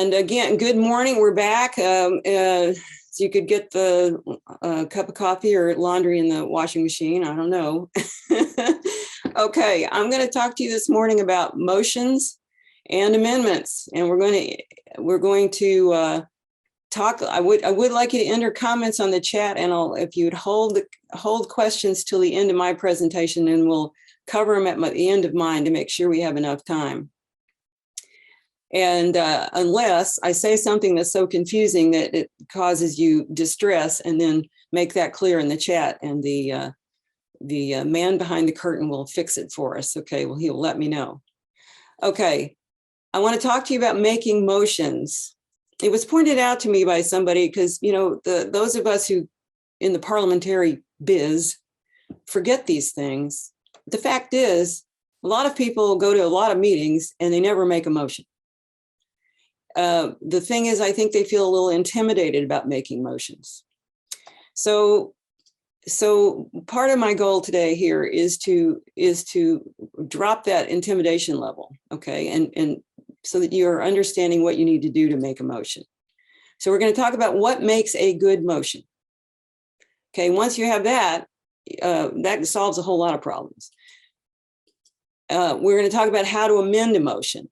And again, good morning. We're back. So you could get the cup of coffee or laundry in the washing machine. I don't know. Okay, I'm going to talk to you this morning about motions and amendments, and we're going to talk. I would like you to enter comments on the chat, and if you'd hold questions till the end of my presentation, and we'll cover them at the end of mine to make sure we have enough time. And unless I say something that's so confusing that it causes you distress, and then make that clear in the chat, and the man behind the curtain will fix it for us. Okay, well, he'll let me know. Okay, I want to talk to you about making motions. It was pointed out to me by somebody, because those of us who in the parliamentary biz forget these things. The fact is, a lot of people go to a lot of meetings and they never make a motion. The thing is, I think they feel a little intimidated about making motions. So part of my goal today here is to drop that intimidation level, okay, and so that you're understanding what you need to do to make a motion. So we're going to talk about what makes a good motion. Okay, once you have that, that solves a whole lot of problems. We're going to talk about how to amend a motion.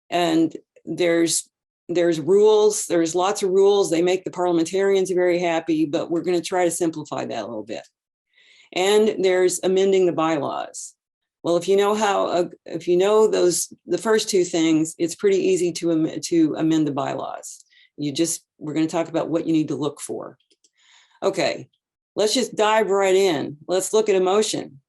And there's rules, there's lots of rules. They make the parliamentarians very happy, but we're going to try to simplify that a little bit. And there's amending the bylaws. Well, if you know the first two things, it's pretty easy to amend the bylaws. We're going to talk about what you need to look for. Okay, let's just dive right in. Let's look at a motion.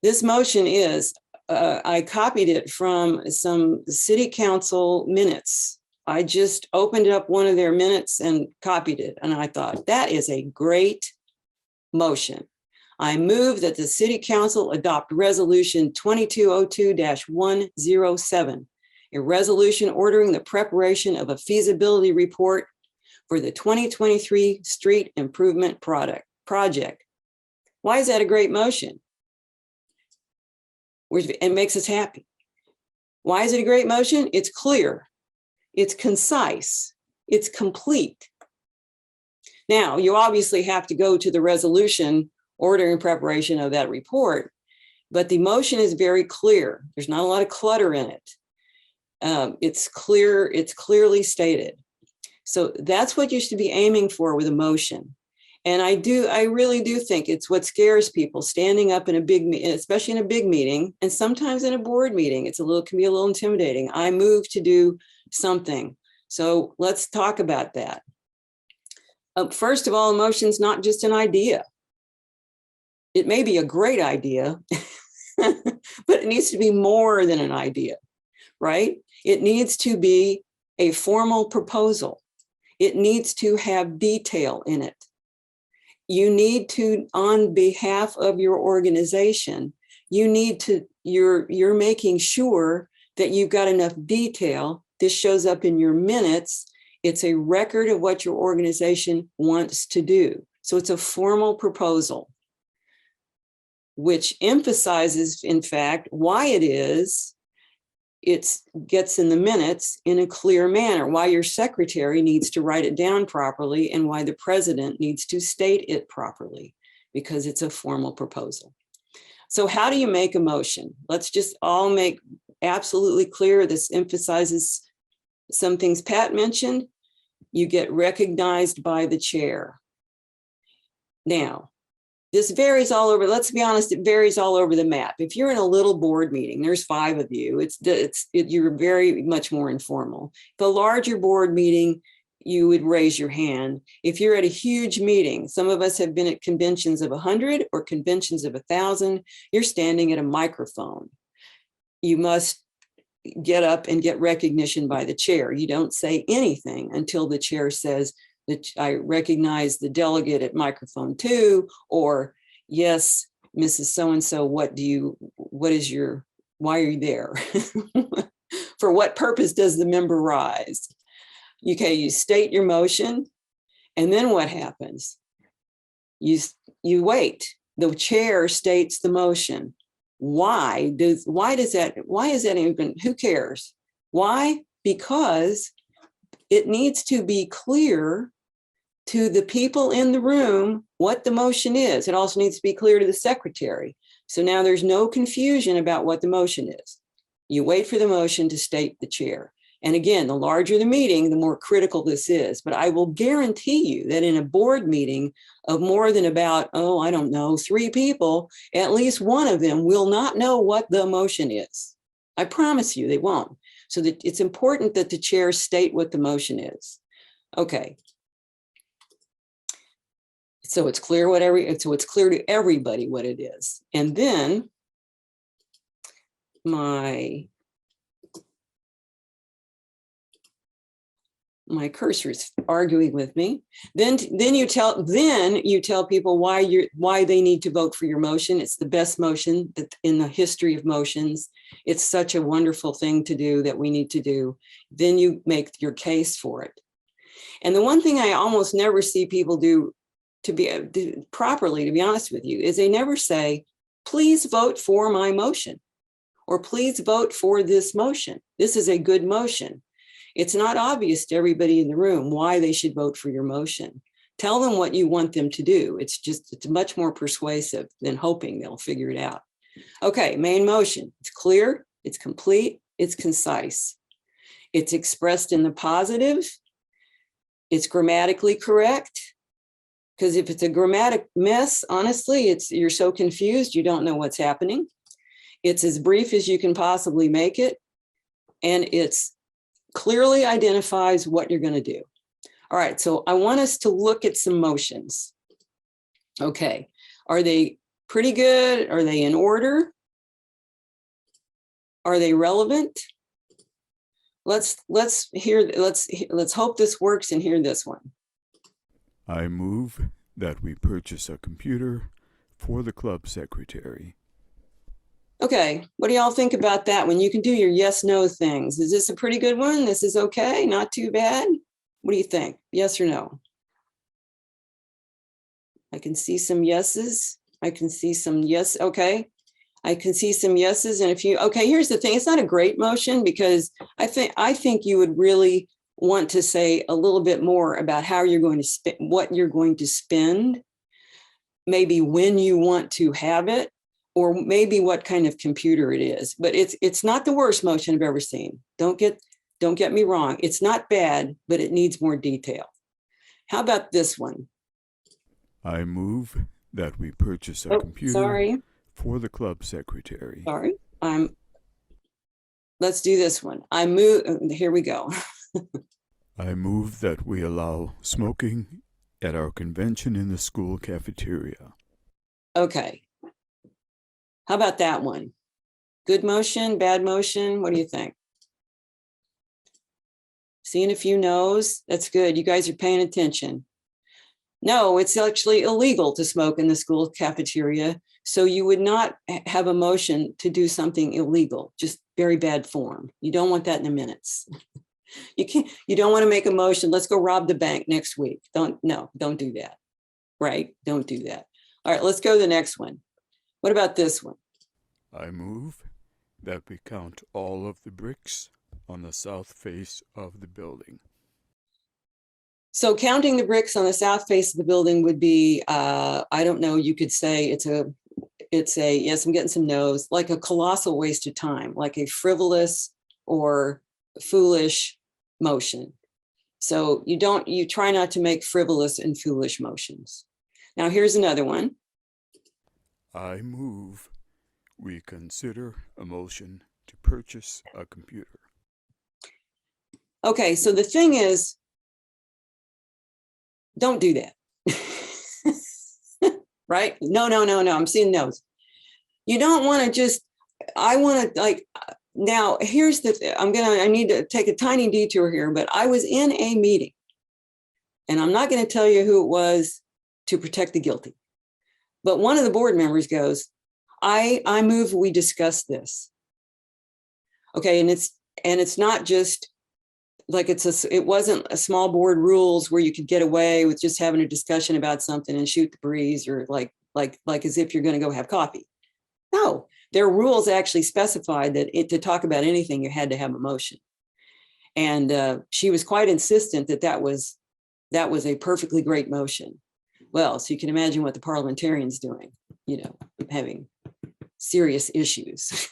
This motion is, I copied it from some city council minutes. I just opened up one of their minutes and copied it. And I thought, that is a great motion. I move that the city council adopt resolution 2202-107, a resolution ordering the preparation of a feasibility report for the 2023 street improvement project. Why is that a great motion? It makes us happy. Why is it a great motion? It's clear, it's concise, it's complete. Now, you obviously have to go to the resolution ordering preparation of that report, but the motion is very clear. There's not a lot of clutter in it. It's clear, it's clearly stated. So that's what you should be aiming for with a motion. And I really do think it's what scares people, standing up in a big meeting, especially in a big meeting, and sometimes in a board meeting. It can be a little intimidating. I move to do something. So let's talk about that. First of all, a motion's not just an idea. It may be a great idea, but it needs to be more than an idea, right? It needs to be a formal proposal. It needs to have detail in it. You need to, on behalf of your organization, you're making sure that you've got enough detail. This shows up in your minutes. It's a record of what your organization wants to do. So it's a formal proposal, which emphasizes, in fact, why it gets in the minutes in a clear manner, why your secretary needs to write it down properly, and why the president needs to state it properly, because it's a formal proposal. So how do you make a motion? Let's just all make absolutely clear. This emphasizes some things Pat mentioned. You get recognized by the chair. Now, this varies all over. Let's be honest, it varies all over the map. If you're in a little board meeting, there's 5 of you, you're very much more informal. The larger board meeting, you would raise your hand. If you're at a huge meeting, some of us have been at conventions of 100 or conventions of 1,000, you're standing at a microphone. You must get up and get recognition by the chair. You don't say anything until the chair says, I recognize the delegate at microphone 2, or yes, Mrs. So-and-so, why are you there? For what purpose does the member rise? Okay, you state your motion, and then what happens? You wait. The chair states the motion. Why is that even, who cares? Why? because it needs to be clear to the people in the room what the motion is. It also needs to be clear to the secretary. So now there's no confusion about what the motion is. You wait for the motion to state the chair. And again, the larger the meeting, the more critical this is. But I will guarantee you that in a board meeting of more than about, oh, I don't know, 3 people, at least one of them will not know what the motion is. I promise you they won't. So that it's important that the chair state what the motion is. Okay. So it's clear so it's clear to everybody what it is. And then my cursor's arguing with me. Then you tell people why they need to vote for your motion. It's the best motion in the history of motions. It's such a wonderful thing to do that we need to do. Then you make your case for it. And the one thing I almost never see people do properly, to be honest with you, is they never say, please vote for my motion, or please vote for this motion. This is a good motion. It's not obvious to everybody in the room why they should vote for your motion. Tell them what you want them to do. It's much more persuasive than hoping they'll figure it out. Okay, main motion. It's clear, it's complete, it's concise. It's expressed in the positive. It's grammatically correct. Because if it's a grammatic mess, honestly, you're so confused, you don't know what's happening. It's as brief as you can possibly make it. And it's clearly identifies what you're going to do. All right, so I want us to look at some motions. Okay, are they pretty good? Are they in order? Are they relevant? Let's hope this works and hear this one. I move that we purchase a computer for the club secretary. Okay, what do y'all think about that one? You can do your yes/no things. Is this a pretty good one? This is okay, not too bad? What do you think? Yes or no? I can see some yeses. I can see some yes. Okay, I can see some yeses. And if you, okay, here's the thing. It's not a great motion because I think you would really want to say a little bit more about how you're going to spend, what you're going to spend, maybe when you want to have it, or maybe what kind of computer it is. But it's not the worst motion I've ever seen. Don't get me wrong. It's not bad, but it needs more detail. How about this one? I move that we purchase a computer for the club secretary. Sorry, let's do this one. Here we go. I move that we allow smoking at our convention in the school cafeteria. Okay. How about that one? Good motion, bad motion? What do you think? Seeing a few no's. That's good. You guys are paying attention. No, it's actually illegal to smoke in the school cafeteria. So you would not have a motion to do something illegal, just very bad form. You don't want that in the minutes. You don't want to make a motion, let's go rob the bank next week. Don't do that. Right? Don't do that. All right, let's go to the next one. What about this one? I move that we count all of the bricks on the south face of the building. So counting the bricks on the south face of the building would be, I don't know, you could say it's a, yes, I'm getting some no's, like a colossal waste of time, like a frivolous or foolish motion. So you try not to make frivolous and foolish motions. Now here's another one. I move we consider a motion to purchase a computer. Okay, so the thing is, don't do that. Right? No, I'm seeing no's. You don't want to just, I want to like, now here's the, I need to take a tiny detour here, but I was in a meeting and I'm not going to tell you who it was to protect the guilty. But one of the board members goes, I move we discuss this. Okay, and it's not just like it wasn't a small board rules where you could get away with just having a discussion about something and shoot the breeze or like as if you're going to go have coffee. No, their rules actually specified that to talk about anything, you had to have a motion. And she was quite insistent that that was a perfectly great motion. Well, so you can imagine what the parliamentarian's doing, having serious issues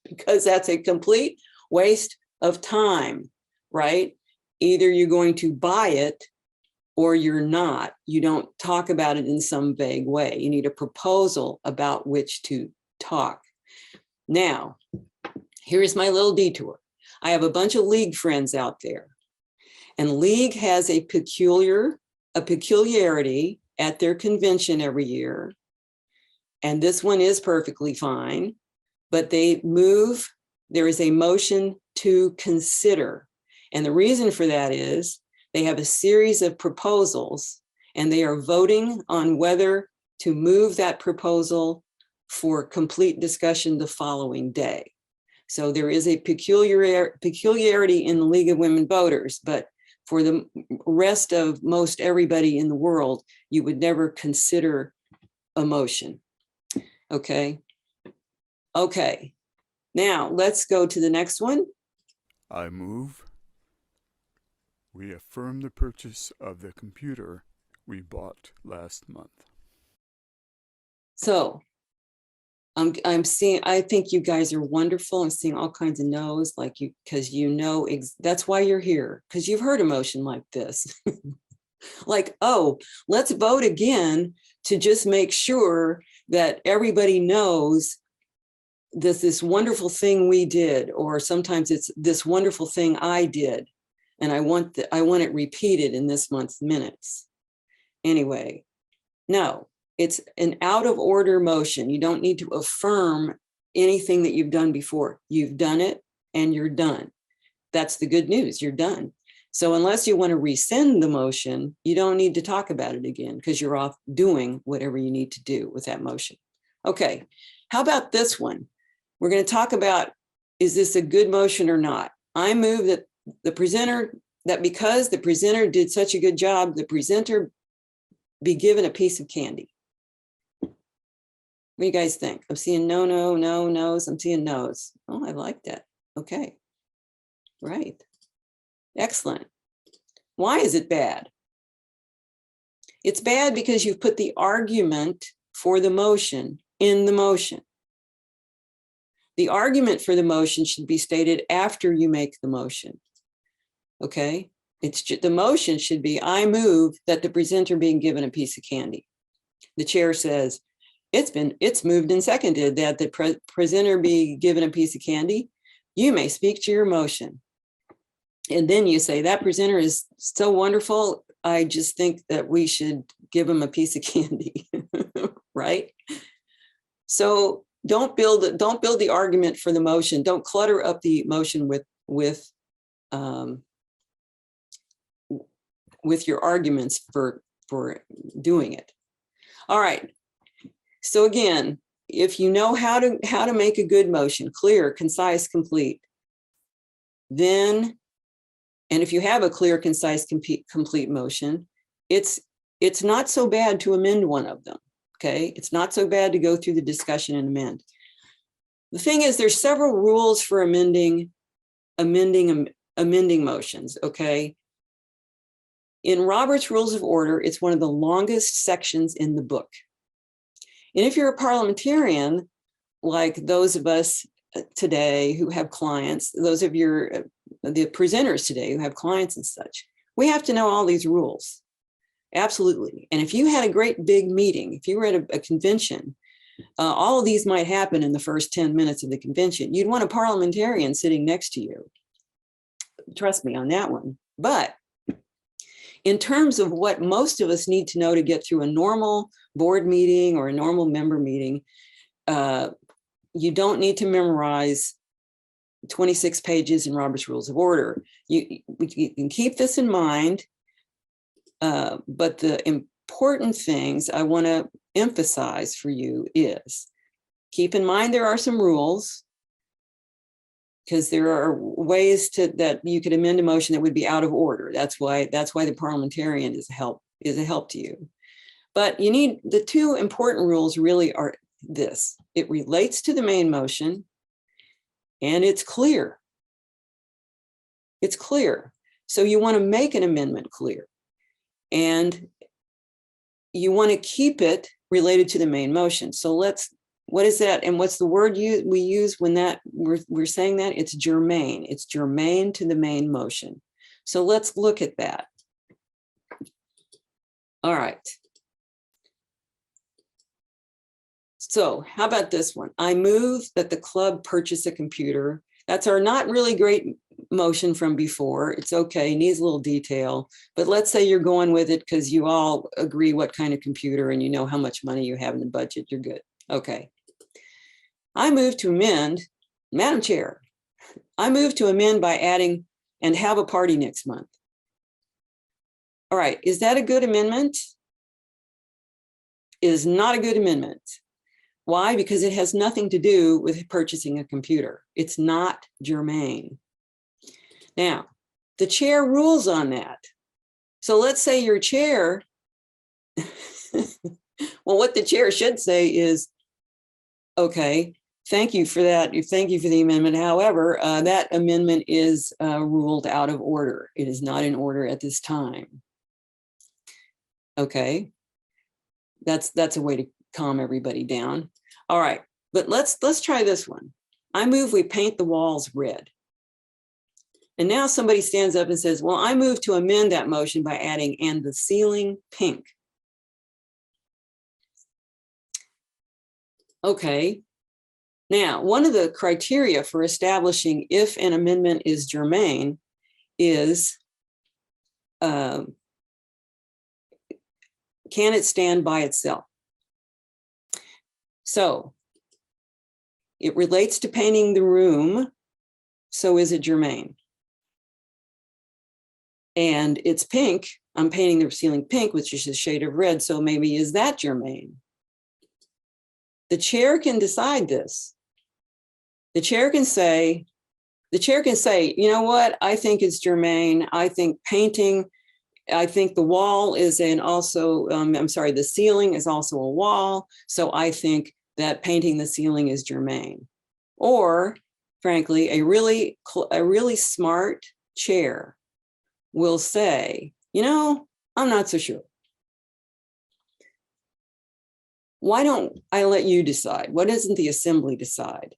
because that's a complete waste of time, right? Either you're going to buy it or you're not. You don't talk about it in some vague way. You need a proposal about which to talk. Now, here's my little detour. I have a bunch of League friends out there, and League has a peculiarity at their convention every year. And this one is perfectly fine, but there is a motion to consider. And the reason for that is they have a series of proposals and they are voting on whether to move that proposal for complete discussion the following day. So there is a peculiarity in the League of Women Voters, but for the rest of most everybody in the world, you would never consider a motion. Okay. Okay. Now let's go to the next one. I move we affirm the purchase of the computer we bought last month. So I'm seeing, I think you guys are wonderful. I'm seeing all kinds of no's, like you, because that's why you're here, because you've heard a motion like this. Like, oh, let's vote again to just make sure that everybody knows this wonderful thing we did, or sometimes it's this wonderful thing I did, and I want it repeated in this month's minutes. Anyway, no. It's an out of order motion. You don't need to affirm anything that you've done before. You've done it and you're done. That's the good news, you're done. So unless you want to rescind the motion, you don't need to talk about it again because you're off doing whatever you need to do with that motion. Okay, how about this one? We're going to talk about, is this a good motion or not? I move that because the presenter did such a good job, the presenter be given a piece of candy. What do you guys think? I'm seeing no, no's. I'm seeing no's. Oh, I like that. Okay. Right. Excellent. Why is it bad? It's bad because you've put the argument for the motion in the motion. The argument for the motion should be stated after you make the motion. Okay. The motion should be, I move that the presenter being given a piece of candy. The chair says, it's moved and seconded that the presenter be given a piece of candy. You may speak to your motion. And then you say, that presenter is so wonderful. I just think that we should give him a piece of candy, right? So don't build the argument for the motion. Don't clutter up the motion with your arguments for doing it. All right. So again, if you know how to make a good motion, clear, concise, complete, then, and if you have a clear, concise, complete motion, it's not so bad to amend one of them. Okay, it's not so bad to go through the discussion and amend. The thing is, there's several rules for amending motions. Okay, in Robert's Rules of Order, it's one of the longest sections in the book. And if you're a parliamentarian, like those of us today who have clients, those of the presenters today who have clients and such, we have to know all these rules. Absolutely. And if you had a great big meeting, if you were at a convention, all of these might happen in the first 10 minutes of the convention. You'd want a parliamentarian sitting next to you. Trust me on that one. But in terms of what most of us need to know to get through a normal board meeting or a normal member meeting, you don't need to memorize 26 pages in Robert's Rules of Order. You can keep this in mind, but the important things I want to emphasize for you is, keep in mind there are some rules, because there are ways that you could amend a motion that would be out of order. That's why the parliamentarian is a help to you. But you need, the two important rules really are this: it relates to the main motion, and it's clear. It's clear. So you want to make an amendment clear. And you want to keep it related to the main motion. So what is that? And what's the word we use when we're saying that? It's germane. It's germane to the main motion. So let's look at that. All right. So how about this one? I move that the club purchase a computer. That's our not really great motion from before. It's okay, needs a little detail, but let's say you're going with it because you all agree what kind of computer and you know how much money you have in the budget. You're good. Okay. I move to amend, Madam Chair, I move to amend by adding and have a party next month. All right, is that a good amendment? It is not a good amendment. Why? Because it has nothing to do with purchasing a computer. It's not germane. Now, the chair rules on that. So let's say your chair, well, what the chair should say is, okay, thank you for that. Thank you for the amendment. However, that amendment is ruled out of order. It is not in order at this time. Okay, that's a way to calm everybody down. All right, but let's try this one. I move we paint the walls red. And now somebody stands up and says, well, I move to amend that motion by adding and the ceiling pink. Okay. Now, one of the criteria for establishing if an amendment is germane is, can it stand by itself? So it relates to painting the room, so is it germane? And it's pink, I'm painting the ceiling pink, which is a shade of red, so maybe is that germane? The chair can decide this. The chair can say, you know what, I think it's germane. I think painting, I think the wall is the ceiling is also a wall. So I think that painting the ceiling is germane. Or frankly, a really smart chair will say, you know, I'm not so sure. Why don't I let you decide? Why doesn't the assembly decide?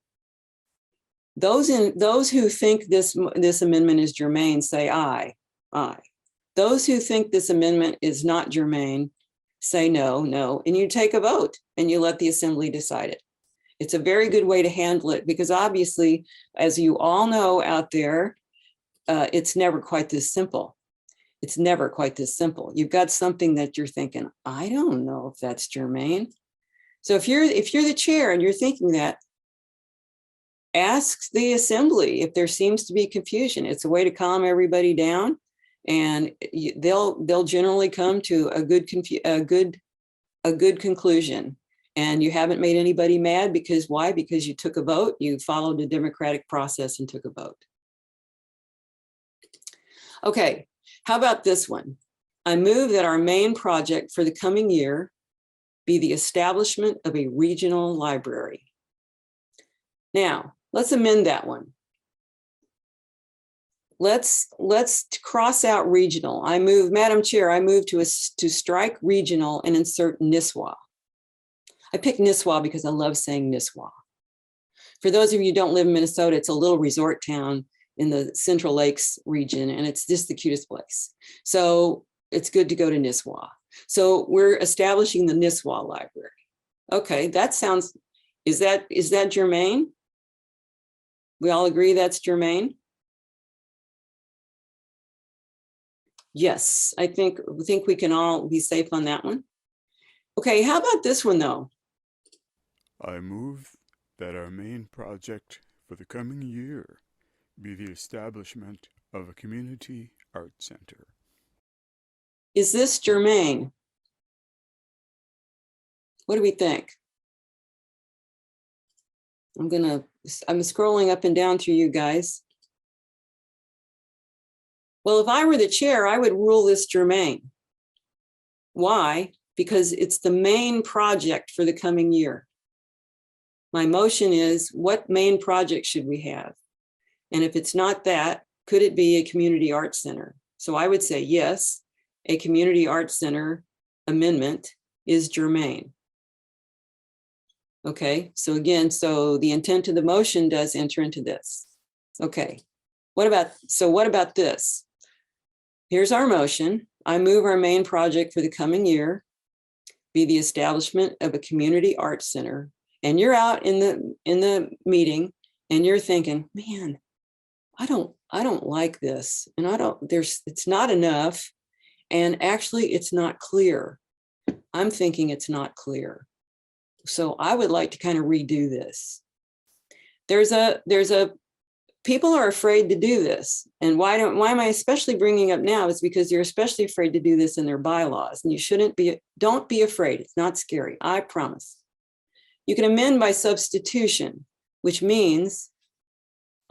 Those who think this amendment is germane say aye. Those who think this amendment is not germane say no, and you take a vote and you let the assembly decide it. It's a very good way to handle it because obviously, as you all know out there, it's never quite this simple. It's never quite this simple. You've got something that you're thinking, I don't know if that's germane. So if you're the chair and you're thinking that, ask the assembly if there seems to be confusion. It's a way to calm everybody down, and they'll generally come to a good conclusion. And you haven't made anybody mad because why? Because you took a vote, you followed the democratic process and took a vote. Okay, how about this one? I move that our main project for the coming year be the establishment of a regional library. Now, let's amend that one. Let's cross out regional. I move, Madam Chair, I move to strike regional and insert Nisswa. I picked Nisswa because I love saying Nisswa. For those of you who don't live in Minnesota, it's a little resort town in the Central Lakes region, and it's just the cutest place. So it's good to go to Nisswa. So we're establishing the Nisswa Library. Okay, that sounds, is that germane? We all agree that's germane? Yes, I think we can all be safe on that one. Okay, how about this one though? I move that our main project for the coming year be the establishment of a community art center. Is this germane? What do we think? I'm scrolling up and down through you guys. Well, if I were the chair, I would rule this germane. Why? Because it's the main project for the coming year. My motion is, what main project should we have? And if it's not that, could it be a community arts center? So I would say yes, a community arts center amendment is germane. Okay, so again, so the intent of the motion does enter into this. Okay, what about this? Here's our motion. I move our main project for the coming year be the establishment of a community arts center. And you're out in the meeting and you're thinking, man, I don't like this. And it's not enough. And actually it's not clear. I'm thinking it's not clear. So I would like to kind of redo this. People are afraid to do this. And why am I especially bringing up now is because you're especially afraid to do this in their bylaws, and you shouldn't be, don't be afraid. It's not scary, I promise. You can amend by substitution, which means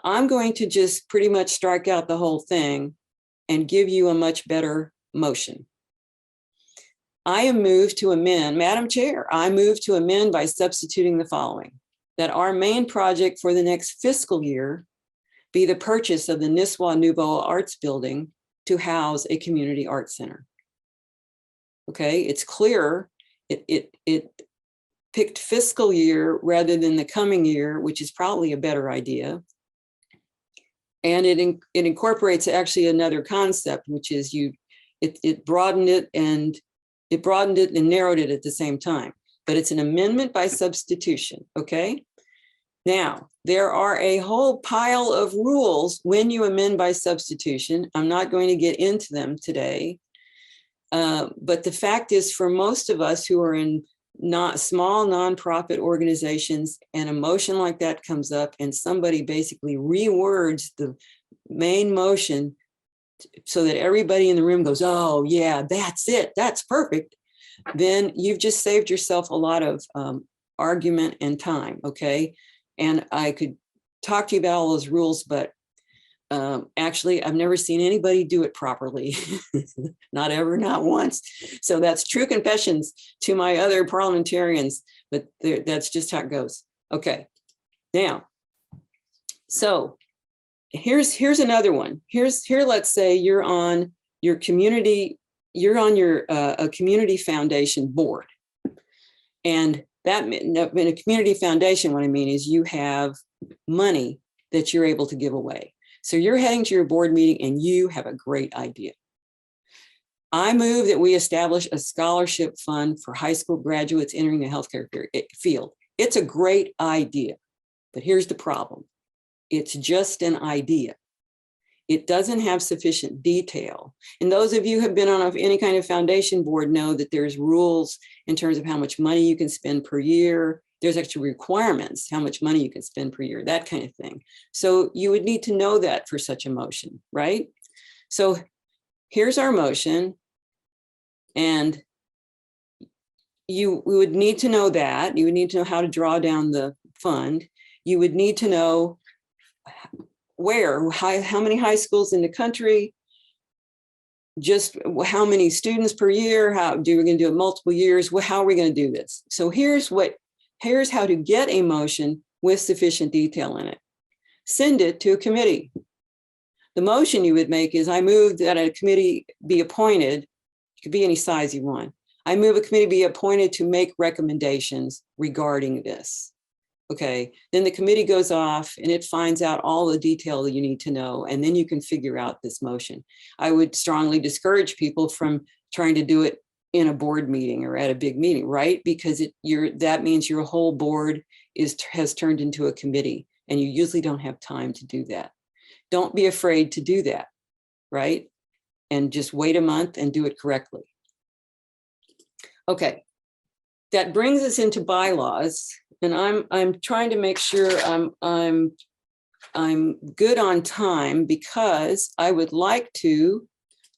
I'm going to just pretty much strike out the whole thing and give you a much better motion. I am moved to amend, Madam Chair, I move to amend by substituting the following: that our main project for the next fiscal year be the purchase of the Nisswa Nouveau Arts Building to house a community arts center. Okay, it's clearer. It picked fiscal year rather than the coming year, which is probably a better idea. And it incorporates actually another concept, which is it broadened it and narrowed it at the same time. But it's an amendment by substitution. Okay. Now, there are a whole pile of rules when you amend by substitution. I'm not going to get into them today. But the fact is, for most of us who are in small nonprofit organizations, and a motion like that comes up and somebody basically rewords the main motion so that everybody in the room goes, oh yeah, that's it, that's perfect, then you've just saved yourself a lot of argument and time, okay? And I could talk to you about all those rules, but actually, I've never seen anybody do it properly. Not ever, not once. So that's true confessions to my other parliamentarians, but that's just how it goes. Okay, now, so here's another one. Here, let's say you're on your community, a community foundation board. And that in a community foundation, what I mean is you have money that you're able to give away. So you're heading to your board meeting and you have a great idea. I move that we establish a scholarship fund for high school graduates entering the healthcare field. It's a great idea, but here's the problem. It's just an idea. It doesn't have sufficient detail. And those of you who have been on any kind of foundation board know that there's rules in terms of how much money you can spend per year. There's actually requirements, how much money you can spend per year, that kind of thing. So you would need to know that for such a motion, right? So here's our motion. And you would need to know that. You would need to know how to draw down the fund. You would need to know how many high schools in the country, just how many students per year, we're going to do it multiple years, how are we going to do this? So here's how to get a motion with sufficient detail in it. Send it to a committee. The motion you would make is, I move that a committee be appointed. It could be any size you want. I move a committee be appointed to make recommendations regarding this. Okay, then the committee goes off and it finds out all the detail that you need to know, and then you can figure out this motion. I would strongly discourage people from trying to do it in a board meeting or at a big meeting, right? Because that means your whole board has turned into a committee, and you usually don't have time to do that. Don't be afraid to do that, right? And just wait a month and do it correctly. Okay, that brings us into bylaws. And I'm trying to make sure I'm good on time, because I would like to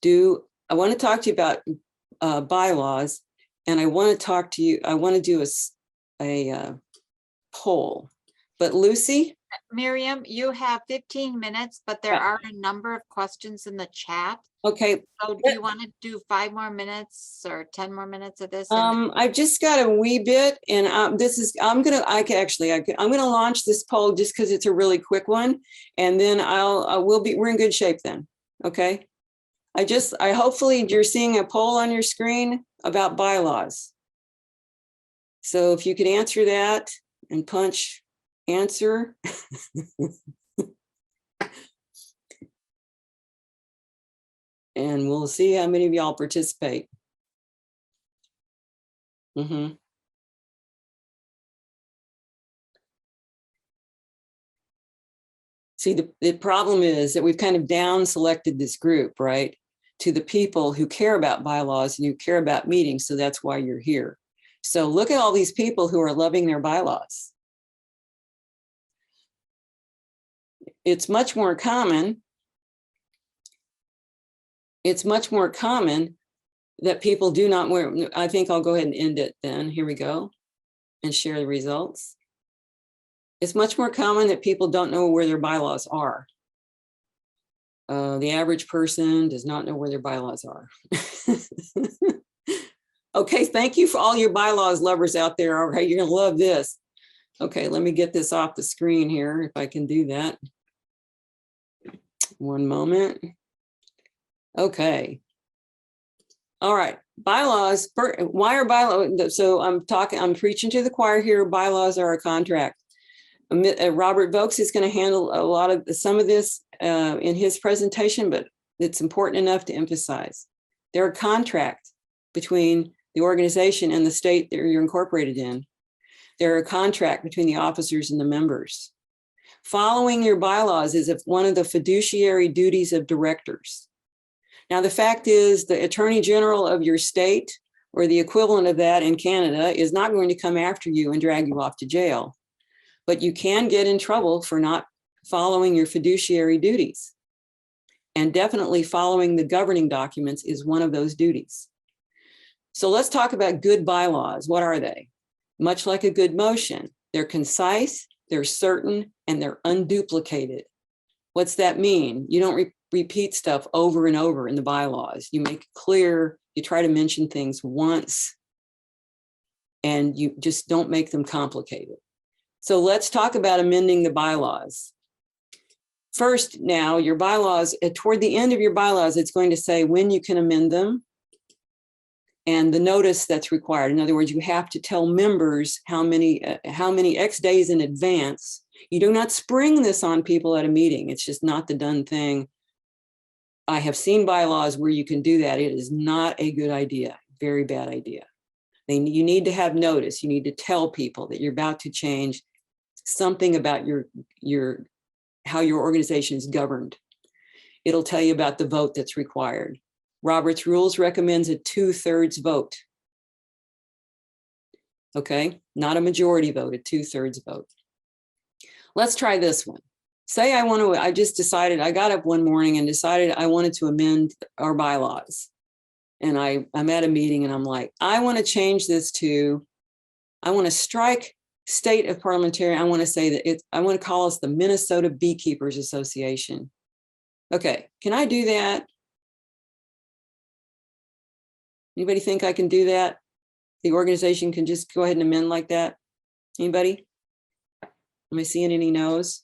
I want to talk to you about bylaws, and I want to do a poll. But Lucy? Miriam, you have 15 minutes, but there are a number of questions in the chat. Okay, So do you want to do 5 more minutes or 10 more minutes of this? And I've just got a wee bit, and I'm gonna launch this poll just because it's a really quick one, and then we're in good shape then. Okay. I hopefully you're seeing a poll on your screen about bylaws. So if you could answer that and punch answer. And we'll see how many of y'all participate. See, the problem is that we've kind of down selected this group, right, to the people who care about bylaws and who care about meetings. So that's why you're here. So look at all these people who are loving their bylaws. It's much more common. It's much more common that people do not wear. I think I'll go ahead and end it then. Here we go and share the results. It's much more common that people don't know where their bylaws are. The average person does not know where their bylaws are. Okay, thank you for all your bylaws lovers out there. All right, you're gonna love this. Okay, let me get this off the screen here if I can do that. One moment. Okay. All right, bylaws. Why are bylaws? So I'm preaching to the choir here. Bylaws are a contract. Robert Vokes is going to handle a lot of some of this in his presentation, but it's important enough to emphasize. They're a contract between the organization and the state that you're incorporated in. They're a contract between the officers and the members. Following your bylaws is one of the fiduciary duties of directors. Now, the fact is the Attorney General of your state or the equivalent of that in Canada is not going to come after you and drag you off to jail. But you can get in trouble for not following your fiduciary duties. And definitely following the governing documents is one of those duties. So let's talk about good bylaws. What are they? Much like a good motion, they're concise, they're certain, and they're unduplicated. What's that mean? You don't repeat stuff over and over in the bylaws. You make it clear, you try to mention things once, and you just don't make them complicated. So let's talk about amending the bylaws. First, now your bylaws, toward the end of your bylaws, it's going to say when you can amend them and the notice that's required. In other words, you have to tell members how many X days in advance. You do not spring this on people at a meeting. It's just not the done thing. I have seen bylaws where you can do that. It is not a good idea, very bad idea. You need to have notice. You need to tell people that you're about to change something about how your organization is governed. It'll tell you about the vote that's required. Robert's Rules recommends a 2/3 vote. Okay, not a majority vote, a 2/3 vote. Let's try this one. Say I just decided, I got up one morning and decided I wanted to amend our bylaws. And I'm at a meeting and I'm like, I want to change this to, I want to strike state of parliamentarian. I want to say that I want to call us the Minnesota Beekeepers Association. Okay, can I do that? Anybody think I can do that? The organization can just go ahead and amend like that? Anybody? Am I seeing any no's?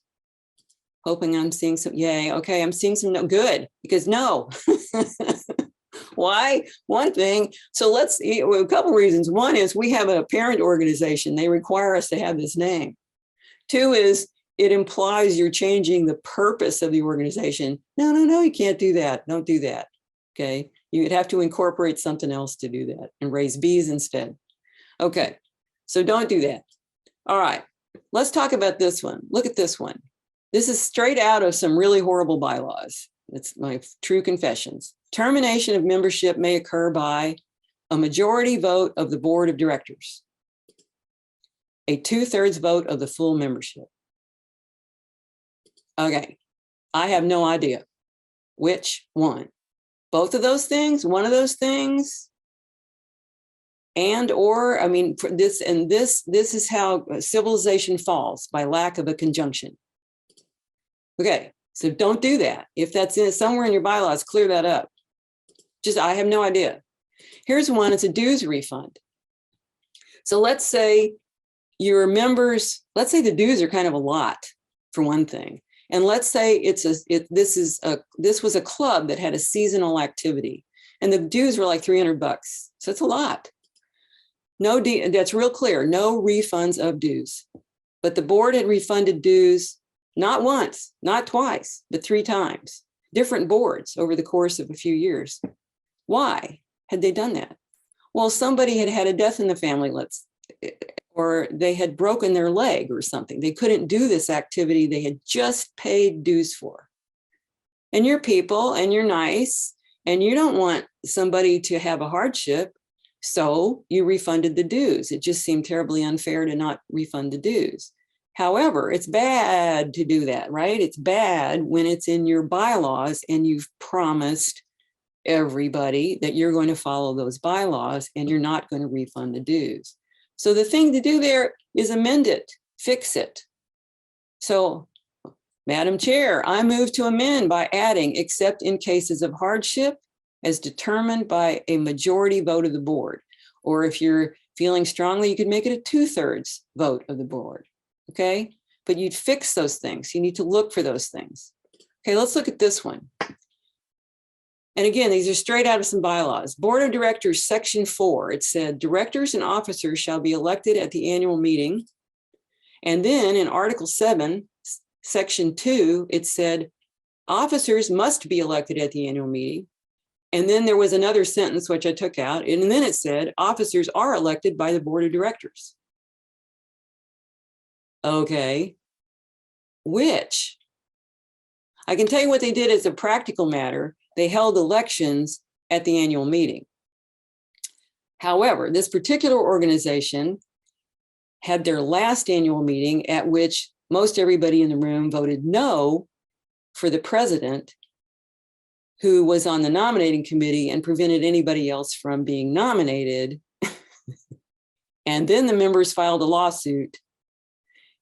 Hoping I'm seeing some, yay. Okay, I'm seeing some no, good, because no. Why? One thing, so let's, a couple reasons. One is we have a parent organization. They require us to have this name. Two is it implies you're changing the purpose of the organization. No, you can't do that. Don't do that. Okay, you'd have to incorporate something else to do that and raise bees instead. Okay, so don't do that. All right, let's talk about this one. Look at this one. This is straight out of some really horrible bylaws. It's my true confessions. Termination of membership may occur by a majority vote of the board of directors, a 2/3 vote of the full membership. Okay, I have no idea which one. Both of those things, one of those things, and or, I mean, this is how civilization falls, by lack of a conjunction. Okay, so don't do that. If that's somewhere in your bylaws, clear that up. I have no idea. Here's one, it's a dues refund. So let's say your members, let's say the dues are kind of a lot for one thing. And let's say this was a club that had a seasonal activity and the dues were like $300. So it's a lot. That's real clear, no refunds of dues. But the board had refunded dues not once, not twice, but 3 times, different boards over the course of a few years. Why had they done that? Well, somebody had had a death in the family, or they had broken their leg or something. They couldn't do this activity they had just paid dues for. And you're people and you're nice and you don't want somebody to have a hardship. So you refunded the dues. It just seemed terribly unfair to not refund the dues. However, it's bad to do that, right? It's bad when it's in your bylaws and you've promised everybody that you're going to follow those bylaws and you're not going to refund the dues. So the thing to do there is amend it, fix it. So, Madam Chair, I move to amend by adding, except in cases of hardship as determined by a majority vote of the board. Or if you're feeling strongly, you could make it a 2/3 vote of the board, okay? But you'd fix those things. You need to look for those things. Okay, let's look at this one. And again, these are straight out of some bylaws. Board of Directors, Section 4, it said, directors and officers shall be elected at the annual meeting. And then in Article 7, Section 2, it said, officers must be elected at the annual meeting. And then there was another sentence, which I took out, and then it said, officers are elected by the Board of Directors. Okay, which? I can tell you what they did as a practical matter. They held elections at the annual meeting. However, this particular organization had their last annual meeting at which most everybody in the room voted no for the president, who was on the nominating committee and prevented anybody else from being nominated. And then the members filed a lawsuit.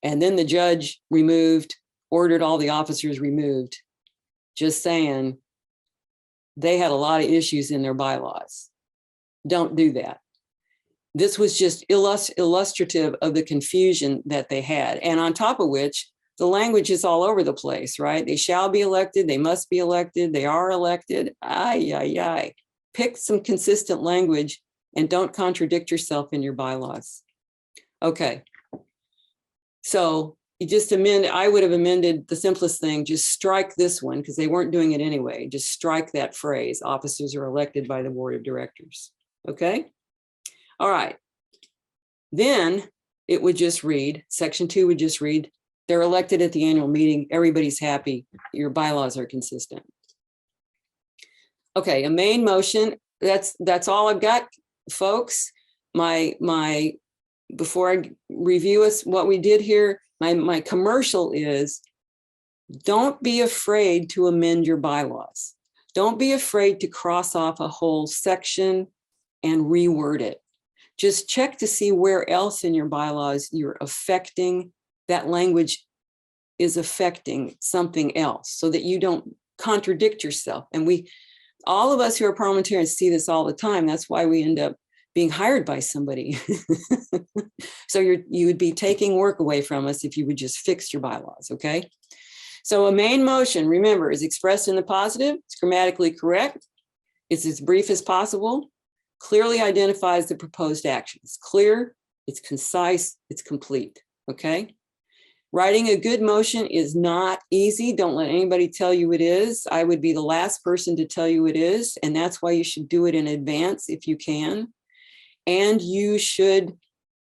And then the judge ordered all the officers removed. Just saying, they had a lot of issues in their bylaws. Don't do that. This was just illustrative of the confusion that they had. And on top of which, the language is all over the place, right? They shall be elected, they must be elected, they are elected. Pick some consistent language and don't contradict yourself in your bylaws. Okay. So you just I would have amended the simplest thing, just strike this one because they weren't doing it anyway. Just strike that phrase, officers are elected by the board of directors. Okay. All right. Then it would just read, Section 2 would just read, they're elected at the annual meeting. Everybody's happy. Your bylaws are consistent. Okay, a main motion. That's all I've got, folks. Before I review us what we did here, my commercial is, don't be afraid to amend your bylaws. Don't be afraid to cross off a whole section and reword it. Just check to see where else in your bylaws you're affecting, that language is affecting something else so that you don't contradict yourself. And all of us who are parliamentarians see this all the time. That's why we end up being hired by somebody. So you would be taking work away from us if you would just fix your bylaws, okay? So a main motion, remember, is expressed in the positive, it's grammatically correct, it's as brief as possible, clearly identifies the proposed actions. Clear, it's concise, it's complete, okay? Writing a good motion is not easy. Don't let anybody tell you it is. I would be the last person to tell you it is, and that's why you should do it in advance if you can. And you should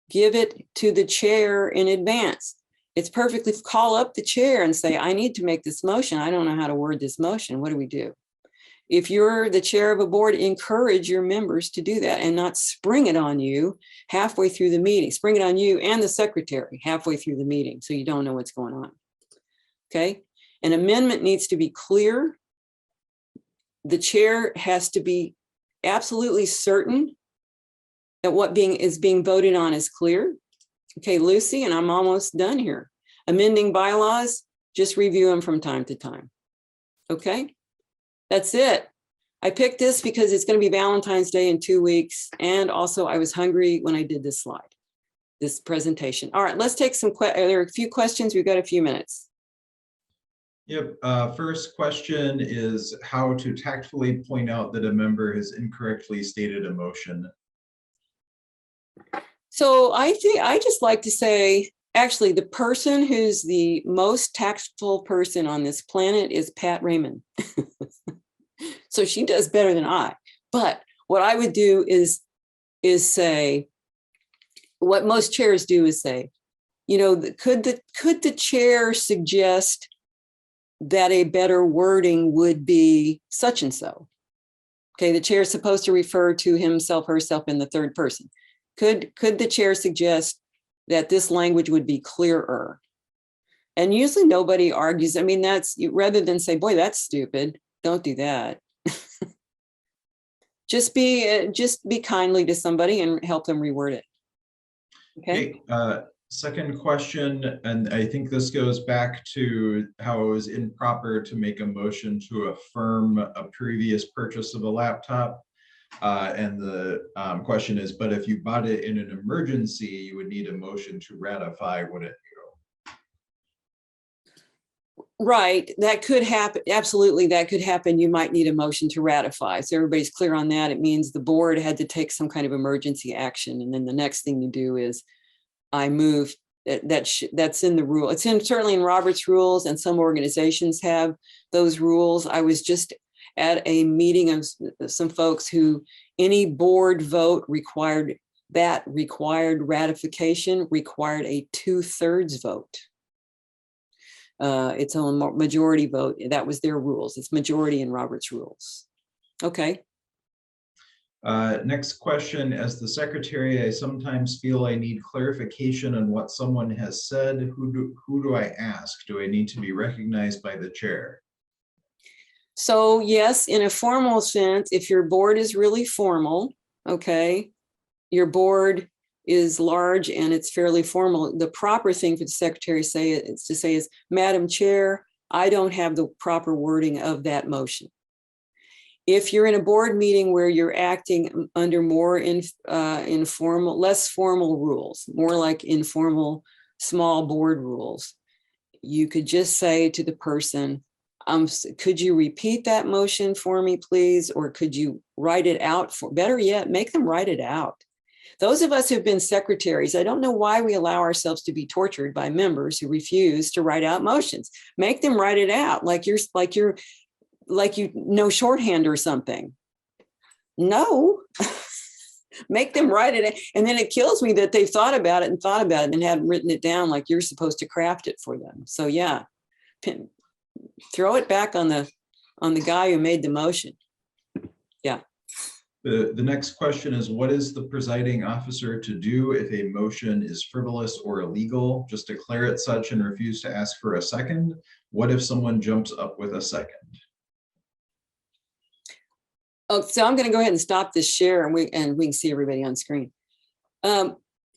give it to the chair in advance. It's perfectly, call up the chair and say, I need to make this motion. I don't know how to word this motion. What do we do? If you're the chair of a board, encourage your members to do that and not spring it on you halfway through the meeting. Spring it on you and the secretary halfway through the meeting so you don't know what's going on. Okay? An amendment needs to be clear. The chair has to be absolutely certain that what is being voted on is clear. Okay, Lucy, and I'm almost done here. Amending bylaws, just review them from time to time. Okay? That's it. I picked this because it's going to be Valentine's Day in 2 weeks. And also I was hungry when I did this slide, this presentation. All right, let's take some, there are a few questions. We've got a few minutes. Yep. First question is how to tactfully point out that a member has incorrectly stated a motion. So I think I just like to say, actually, the person who's the most tactful person on this planet is Pat Raymond. So she does better than I. But what I would do is say, what most chairs do is say, you know, could the chair suggest that a better wording would be such and so? Okay, the chair is supposed to refer to himself, herself in the third person. Could the chair suggest that this language would be clearer? And usually nobody argues. I mean, that's rather than say, boy, that's stupid. Don't do that. Just be kindly to somebody and help them reword it. Okay. Second question, and I think this goes back to how it was improper to make a motion to affirm a previous purchase of a laptop. And the question is, but if you bought it in an emergency, you would need a motion to ratify, wouldn't you? Right, that could happen. Absolutely, that could happen. You might need a motion to ratify. So everybody's clear on that. It means the board had to take some kind of emergency action. And then the next thing you do is I move that's in the rule. It's certainly in Robert's rules, and some organizations have those rules. I was just at a meeting of some folks who any board vote required ratification required a 2/3 vote. It's a majority vote. That was their rules. It's majority in Robert's rules. Okay. Next question, as the secretary, I sometimes feel I need clarification on what someone has said. Who do I ask? Do I need to be recognized by the chair? So yes, in a formal sense, if your board is really formal, okay, your board is large and it's fairly formal, the proper thing for the secretary to say is, Madam Chair, I don't have the proper wording of that motion. If you're in a board meeting where you're acting under more informal, less formal rules, more like informal small board rules, you could just say to the person, could you repeat that motion for me, please? Or could you write it out? Better yet, make them write it out. Those of us who've been secretaries, I don't know why we allow ourselves to be tortured by members who refuse to write out motions. Make them write it out like you know shorthand or something. No, make them write it. And then it kills me that they've thought about it and hadn't written it down like you're supposed to craft it for them. So yeah, throw it back on the guy who made the motion. Yeah. The next question is, what is the presiding officer to do if a motion is frivolous or illegal? Just declare it such and refuse to ask for a second? What if someone jumps up with a second? Oh, so I'm going to go ahead and stop this share and we can see everybody on screen.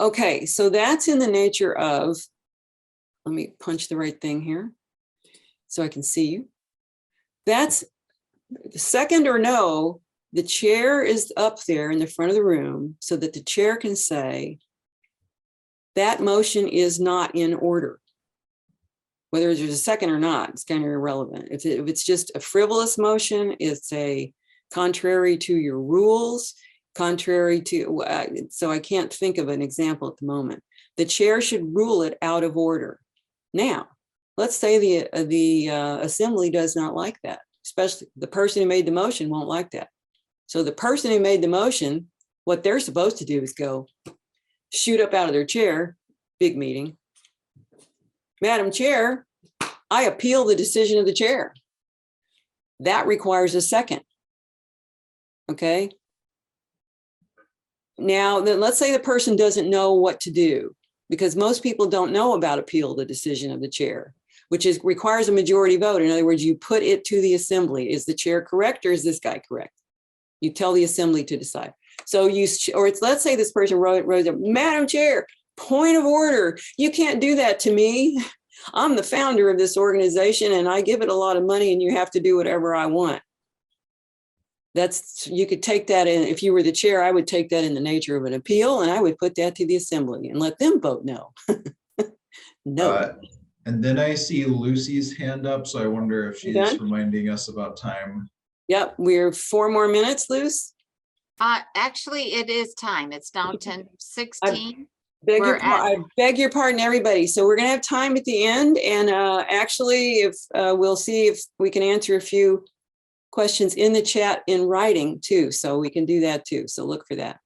Okay, so that's in the nature of, let me punch the right thing here so I can see you. That's second or no, the chair is up there in the front of the room so that the chair can say that motion is not in order. Whether there's a second or not, it's kind of irrelevant. If it's just a frivolous motion, it's a contrary to your rules, contrary to, so I can't think of an example at the moment. The chair should rule it out of order. Now, let's say the assembly does not like that, especially the person who made the motion won't like that. So the person who made the motion, what they're supposed to do is go shoot up out of their chair, big meeting. Madam Chair, I appeal the decision of the chair. That requires a second. Okay. Now, then let's say the person doesn't know what to do, because most people don't know about appeal the decision of the chair, which requires a majority vote. In other words, you put it to the assembly. Is the chair correct or is this guy correct? You tell the assembly to decide. So let's say this person rose up, Madam Chair, point of order. You can't do that to me. I'm the founder of this organization and I give it a lot of money and you have to do whatever I want. that's, you could take that in, if you were the chair, I would take that in the nature of an appeal, and I would put that to the assembly and let them vote no. No. And then I see Lucy's hand up, so I wonder if You she's done? reminding us about time. Yep, we're 4 more minutes, Luce. Actually, it is time. It's now 10:16. I beg your pardon, everybody. So we're gonna have time at the end, and actually, if we'll see if we can answer a few questions in the chat in writing too. So we can do that too. So look for that.